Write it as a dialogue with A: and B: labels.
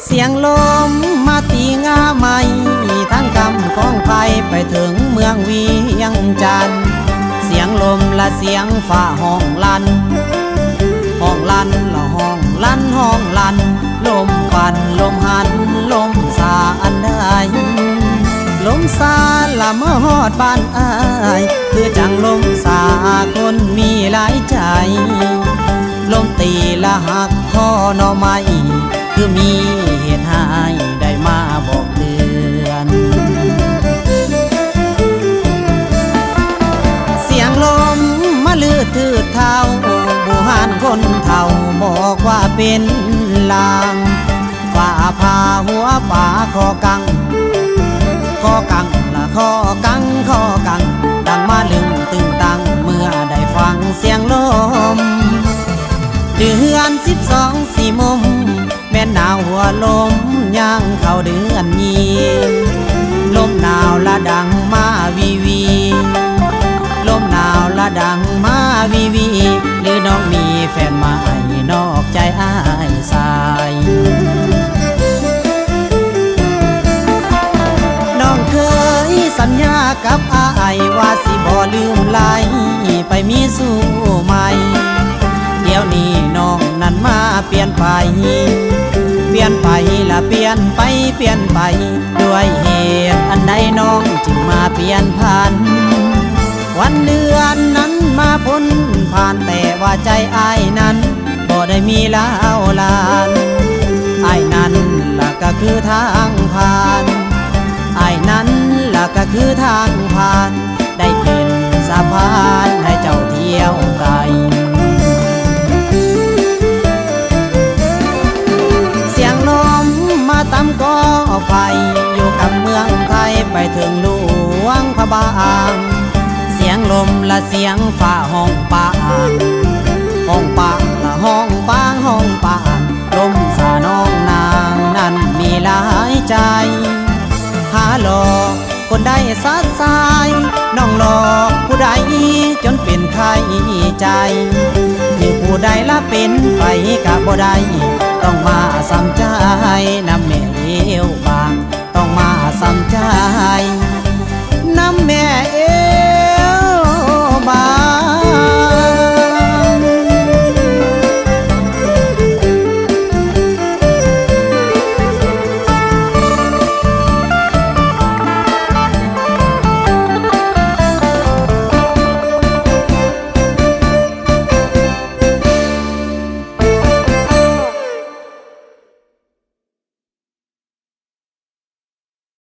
A: เสียงลมมาตีงาใหม่ทั้งกำของไฟไปถึงเมืองเวียงจันทน์เสียงลมและเสียงฟ้าห้องลั่นห้องลั่นละห้องลั่นห้องลั่นลมปันลมหันลมสาอันใดลมสาละเมื่อฮอดบ้านอายคือจังลมสาคนมีหลายใจลมตีละหักข้อหน่อไม้คือมีเหตุให้ได้มาบอกเตือนเสียงลมมาลืดทืดเท้าบูหานคนเฒ่าบอกว่าเป็นลางฝ่าพาหัวป่าคอกังละคอกังดังมาลึงตึงตังเมื่อได้ฟังเสียงลมเดือน12สี่มุมแม่นหนาวหัวลมย่างเข้าเดือนยีลมหนาวละดังมาวีวีลมหนาวละดังมาวีวีหรือน้องมีแฟนใหม่นอกใจอ้ายสายน้องเคยสัญญากับอ้ายว่าสิบ่ลืมไหลไปมีสู่ใหม่เดี๋ยวนี้น้องนั้นมาเปลี่ยนไปละเปลี่ยนไปด้วยเหตุอันใดน้องจึงมาเปลี่ยนผ่านวันเดือนนั้นมาพ้นผ่านแต่ว่าใจอ้ายนั้นบ่ได้มีลาวลานอ้ายนั้นล่ะก็คือทางผ่านอ้ายนั้นล่ะก็คือทางผ่านได้เป็นสะพานให้เจ้าเที่ยวไกลตำก็ไฟอยู่กับเมืองไทยไปถึงหลวงพระบางเสียงลมและเสียงฟ้าห้องปางละห้องปางลมสาน้องนางนั้นมีหลายใจหาหลอกคนใดสัดสายน้องหลอกผู้ใดจนเป็นไข้ใจที่ผู้ใดละเป็นไปกับบ่ได้ต้องมาซ้ำใจน้ำแม่เอวบางต้องมาซ้ำใจน้ำแม่เอ